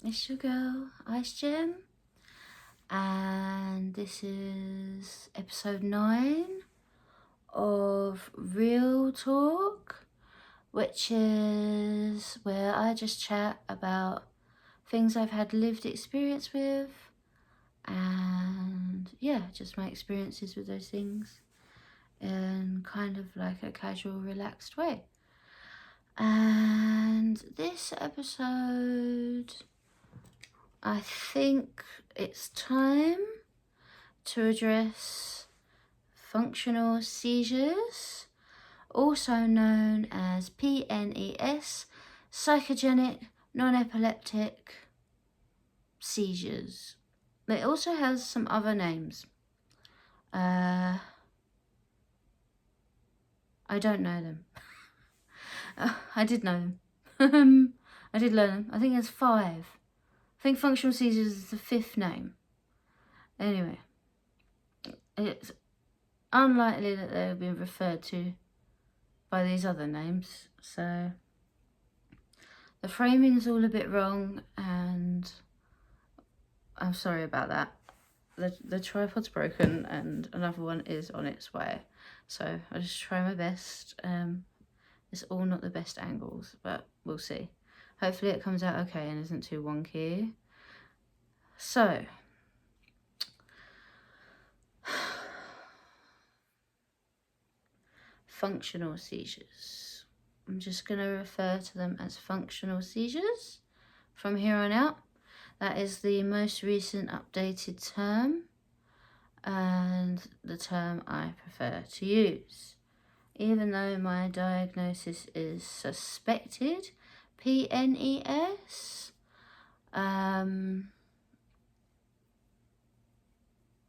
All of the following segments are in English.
it's your girl, Ice Gem, and this is episode 9 of Real Talk, which is where I just chat about things I've had lived experience with, and yeah, just my experiences with those things in kind of like a casual, relaxed way. And this episode, I think it's time to address functional seizures, also known as PNES, psychogenic non-epileptic seizures. It also has some other names. I don't know them. I did know them. I did learn them. I think there's 5. I think functional seizures is the 5th name. Anyway, it's unlikely that they have been referred to by these other names, so the framing is all a bit wrong, and I'm sorry about that. The tripod's broken and another one is on its way, so I just try my best. It's all not the best angles, but we'll see. Hopefully it comes out okay and isn't too wonky. So, functional seizures. I'm just going to refer to them as functional seizures from here on out. That is the most recent updated term and the term I prefer to use. Even though my diagnosis is suspected PNES,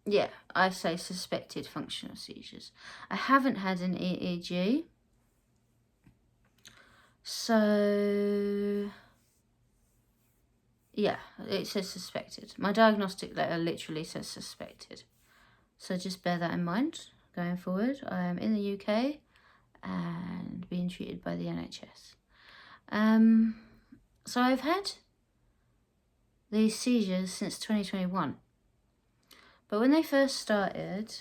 yeah, I say suspected functional seizures. I haven't had an EEG, so yeah, it says suspected. My diagnostic letter literally says suspected, so just bear that in mind going forward. I am in the UK and being treated by the NHS. So I've had these seizures since 2021. But when they first started,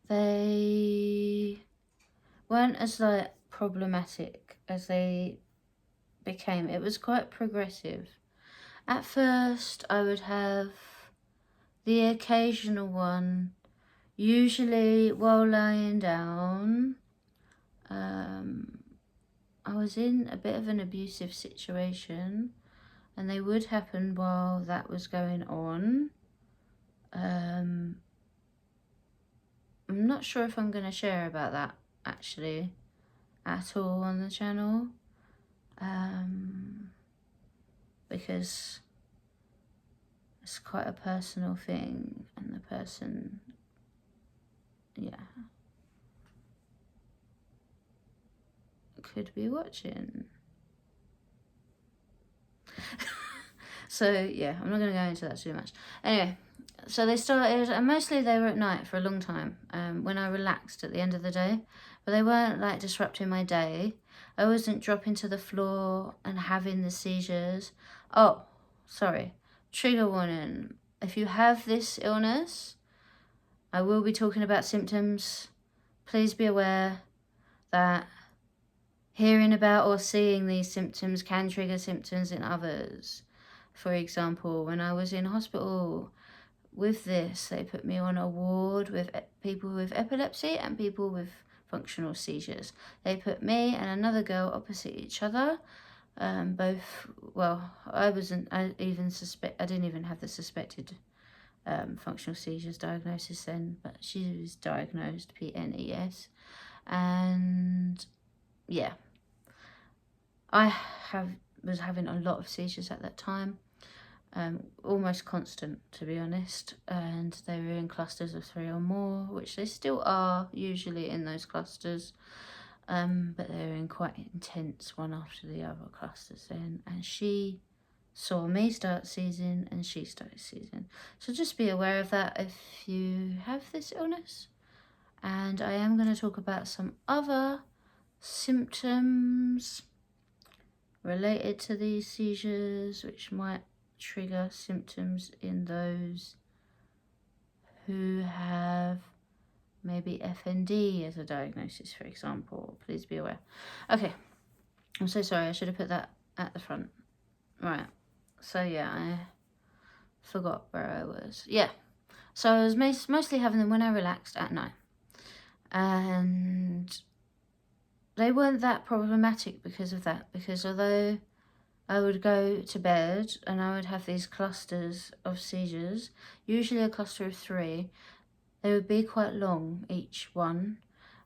they weren't as like problematic as they became. It was quite progressive. At first, I would have the occasional one, usually while lying down. I was in a bit of an abusive situation, and they would happen while that was going on. I'm not sure if I'm going to share about that actually at all on the channel, because it's quite a personal thing, and the person, yeah, could be watching. So yeah, I'm not going to go into that too much. Anyway, so they started, and mostly they were at night for a long time, when I relaxed at the end of the day, but they weren't like disrupting my day. I wasn't dropping to the floor and having the seizures. Oh, sorry, trigger warning. If you have this illness, I will be talking about symptoms. Please be aware that hearing about or seeing these symptoms can trigger symptoms in others. For example, when I was in hospital with this, they put me on a ward with people with epilepsy and people with functional seizures. They put me and another girl opposite each other. Both, well, I didn't even have the suspected functional seizures diagnosis then, but she was diagnosed PNES. And yeah, I was having a lot of seizures at that time, almost constant, to be honest, and they were in clusters of 3 or more, which they still are usually in those clusters, but they were in quite intense one after the other clusters then, and she saw me start seizing and she started seizing. So just be aware of that if you have this illness. And I am going to talk about some other symptoms related to these seizures, which might trigger symptoms in those who have maybe FND as a diagnosis, for example. Please be aware. Okay, I'm so sorry, I should have put that at the front. Right, so yeah, I forgot where I was. Yeah, so I was mostly having them when I relaxed at night. And they weren't that problematic because of that, because although I would go to bed and I would have these clusters of seizures, usually a cluster of 3. They would be quite long, each one.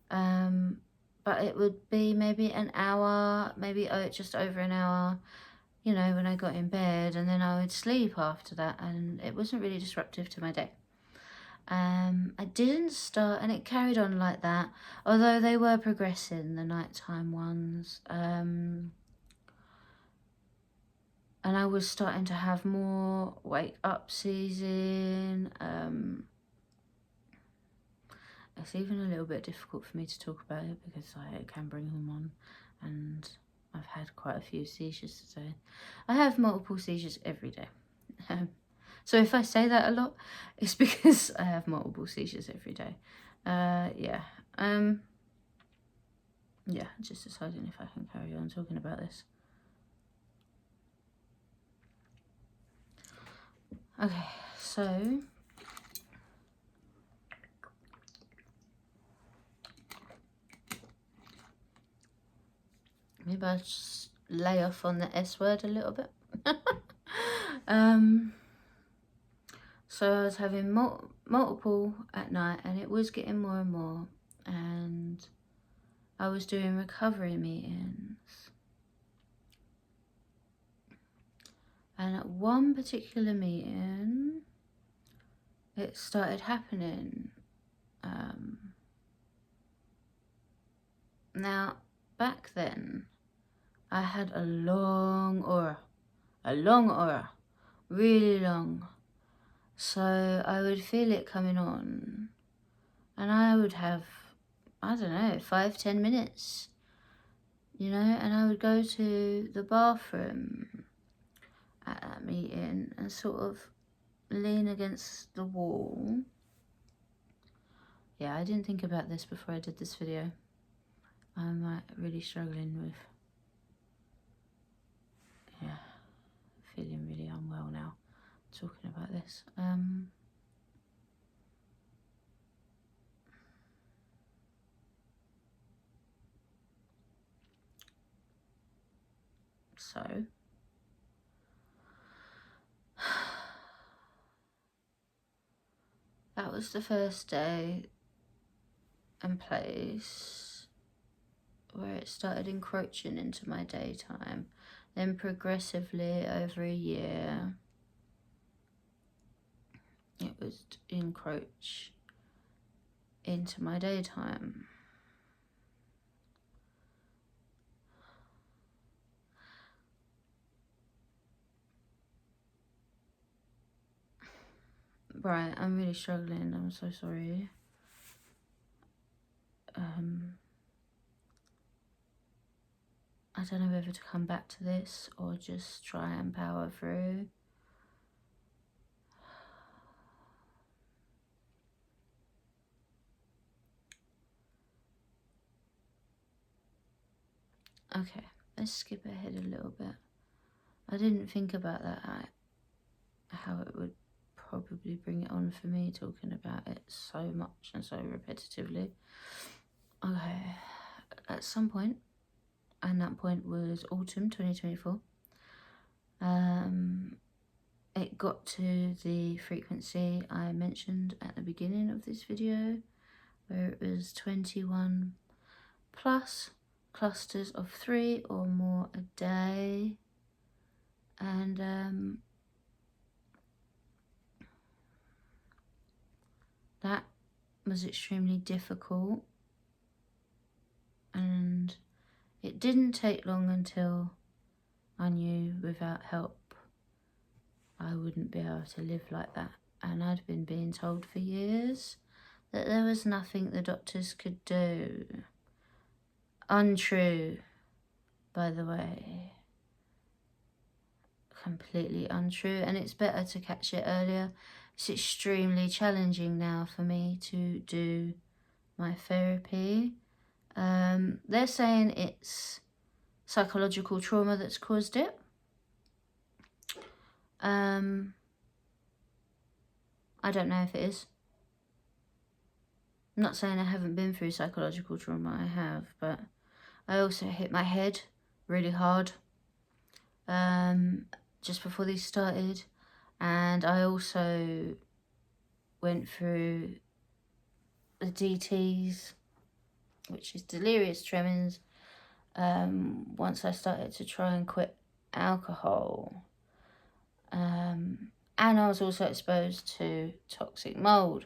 But it would be maybe an hour, maybe just over an hour, you know, when I got in bed, and then I would sleep after that, and it wasn't really disruptive to my day. I didn't start, and it carried on like that, although they were progressing, the nighttime ones. And I was starting to have more wake up seizing. It's even a little bit difficult for me to talk about it because I can bring them on, and I've had quite a few seizures today. I have multiple seizures every day. So if I say that a lot, it's because I have multiple seizures every day. Yeah, just deciding if I can carry on talking about this. Okay, so maybe I'll just lay off on the S word a little bit. So I was having multiple at night, and it was getting more and more, and I was doing recovery meetings. And at one particular meeting, it started happening. Now, back then, I had a long aura, really long. So I would feel it coming on, and I would have, I don't know, 5-10 minutes, you know, and I would go to the bathroom at that meeting and sort of lean against the wall. Yeah, I didn't think about this before I did this video. I'm really struggling with, feeling really unwell now talking about this. So that was the first day and place where it started encroaching into my daytime. Then progressively over a year, it would encroach into my daytime. Right, I'm really struggling, I'm so sorry. I don't know whether to come back to this or just try and power through. Okay, let's skip ahead a little bit. I didn't think about that, how it would probably bring it on for me talking about it so much and so repetitively. Okay, at some point, and that point was autumn 2024, it got to the frequency I mentioned at the beginning of this video, where it was 21 plus clusters of 3 or more a day, and that was extremely difficult, and it didn't take long until I knew without help I wouldn't be able to live like that. And I'd been being told for years that there was nothing the doctors could do. Untrue, by the way. completely untrue, and it's better to catch it earlier. It's extremely challenging now for me to do my therapy. They're saying it's psychological trauma that's caused it. I don't know if it is. I'm not saying I haven't been through psychological trauma, I have, but I also hit my head really hard just before these started, and I also went through the DTs, which is delirious tremens, once I started to try and quit alcohol. And I was also exposed to toxic mold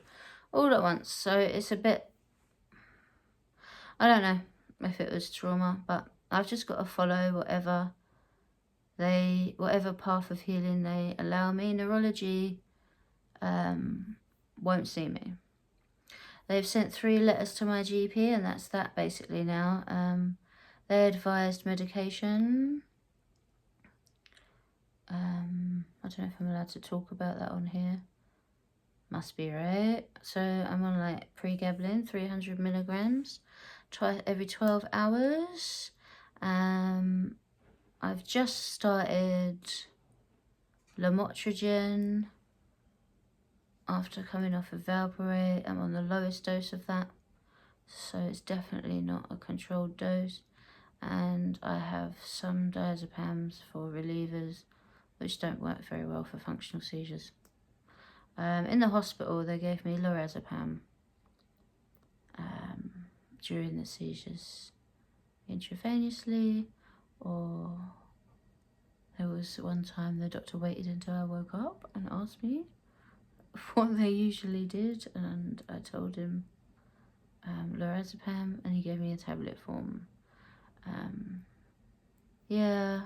all at once, so it's a bit, I don't know if it was trauma, but I've just got to follow whatever path of healing they allow me. Neurology won't see me. They've sent 3 letters to my GP, and that's that basically now. They advised medication. I don't know if I'm allowed to talk about that on here. Must be, right? So I'm on like pregabalin, 300 milligrams, every 12 hours. I've just started lamotrigine after coming off of valproate. I'm on the lowest dose of that, so it's definitely not a controlled dose. And I have some diazepams for relievers, which don't work very well for functional seizures. In the hospital, they gave me lorazepam during the seizures intravenously, or there was one time the doctor waited until I woke up and asked me what they usually did, and I told him lorazepam, and he gave me a tablet form. Yeah,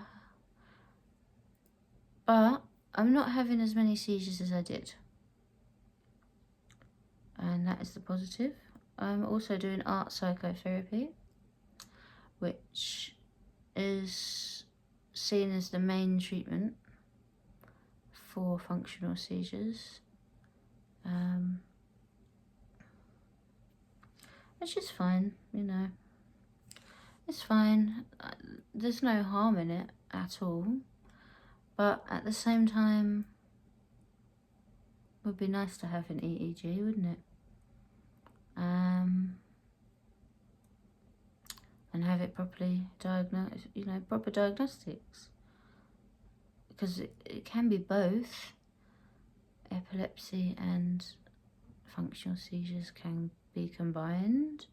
but I'm not having as many seizures as I did, and that is the positive. I'm also doing art psychotherapy, which is seen as the main treatment for functional seizures, which is fine, you know. It's fine. There's no harm in it at all, but at the same time, it would be nice to have an EEG, wouldn't it? And have it properly diagnosed, you know, proper diagnostics, because it can be both. Epilepsy and functional seizures can be combined.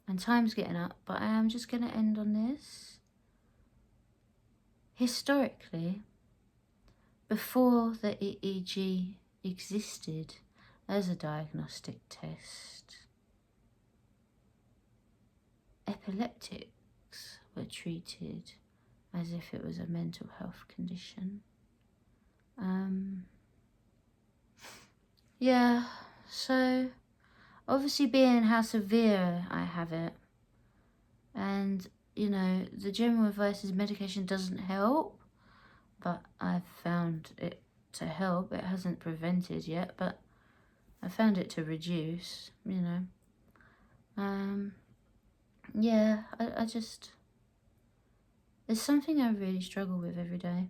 And time's getting up, but I am just going to end on this. Historically, before the EEG existed as a diagnostic test, epileptics were treated as if it was a mental health condition. Yeah, so obviously being how severe I have it, and you know, the general advice is medication doesn't help, but I've found it to help. It hasn't prevented yet, but I found it to reduce, you know. Yeah, I just, it's something I really struggle with every day.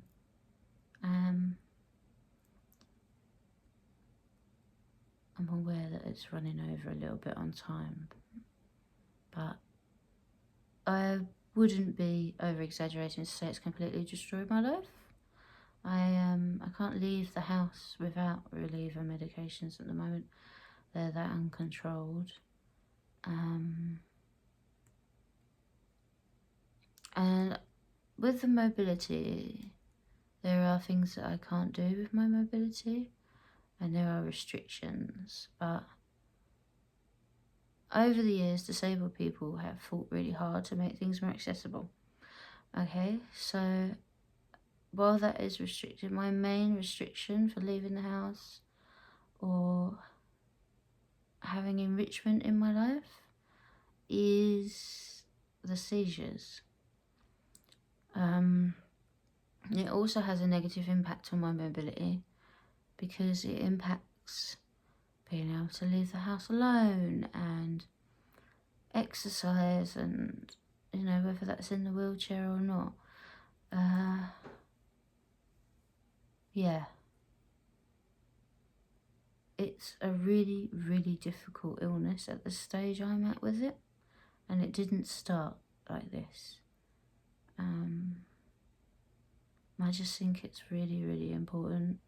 I'm aware that it's running over a little bit on time, but I wouldn't be over-exaggerating to say it's completely destroyed my life. I can't leave the house without reliever medications at the moment. They're that uncontrolled. And with the mobility, there are things that I can't do with my mobility, and there are restrictions, but over the years, disabled people have fought really hard to make things more accessible. Okay, so while that is restricted, my main restriction for leaving the house or having enrichment in my life is the seizures. It also has a negative impact on my mobility because it impacts being able to leave the house alone and exercise, and you know, whether that's in the wheelchair or not. Yeah, it's a really, really difficult illness at the stage I'm at with it, and it didn't start like this. I just think it's really, really important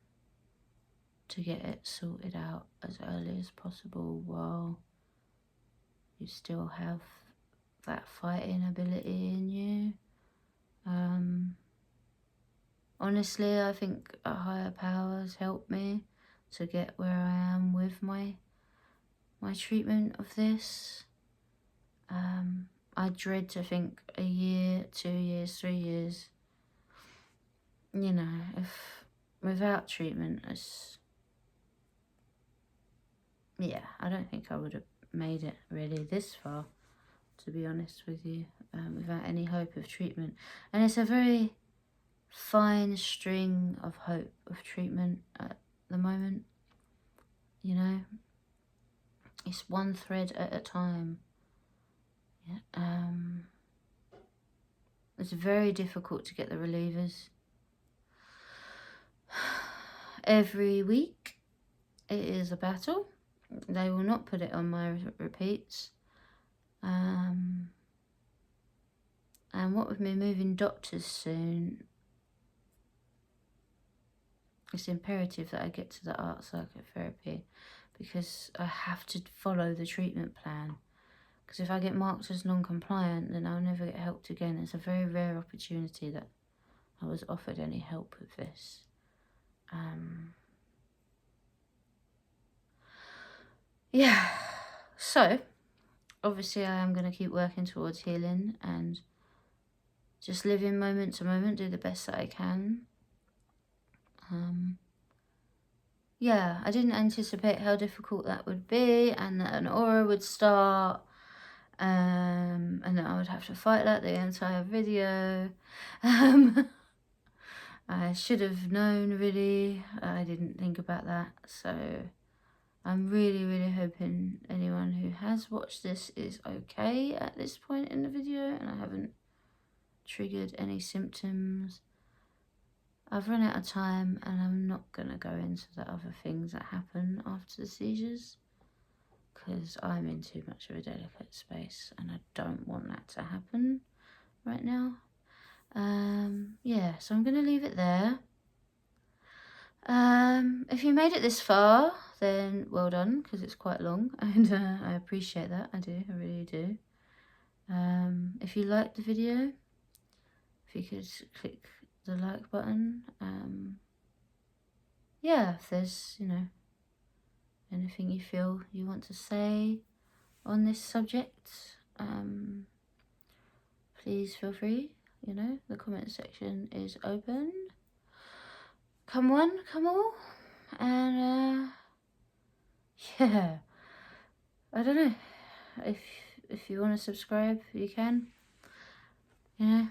to get it sorted out as early as possible while you still have that fighting ability in you. Honestly, I think a higher power has helped me to get where I am with my treatment of this. I dread to think a year, 2 years, 3 years, you know, if without treatment, yeah, I don't think I would have made it really this far, to be honest with you, without any hope of treatment. And it's a very fine string of hope of treatment at the moment, you know. It's one thread at a time. Yeah. It's very difficult to get the relievers. Every week it is a battle. They will not put it on my repeats. And what with me moving doctors soon, it's imperative that I get to the art psychotherapy because I have to follow the treatment plan. Because if I get marked as non-compliant, then I'll never get helped again. It's a very rare opportunity that I was offered any help with this. Yeah, so obviously I am going to keep working towards healing and just living moment to moment, do the best that I can. Yeah, I didn't anticipate how difficult that would be, and that an aura would start, and that I would have to fight that the entire video. I should have known, really. I didn't think about that, so I'm really, really hoping anyone who has watched this is okay at this point in the video and I haven't triggered any symptoms. I've run out of time and I'm not going to go into the other things that happen after the seizures because I'm in too much of a delicate space and I don't want that to happen right now. Yeah, so I'm going to leave it there. If you made it this far, then well done, because it's quite long, and I appreciate that. I do, I really do. If you liked the video, if you could click the like button. Yeah, if there's, you know, anything you feel you want to say on this subject, please feel free. You know, the comment section is open. Come one, come all, and yeah, I don't know, if you want to subscribe, you can. You know,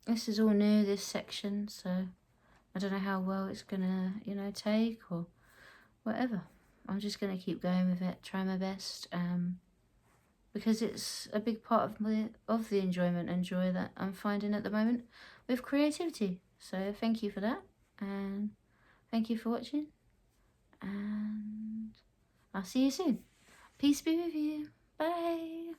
this is all new, this section, so I don't know how well it's gonna, you know, take or whatever. I'm just gonna keep going with it, try my best, because it's a big part of the enjoyment and joy that I'm finding at the moment with creativity. So thank you for that, and thank you for watching, and I'll see you soon. Peace be with you. Bye.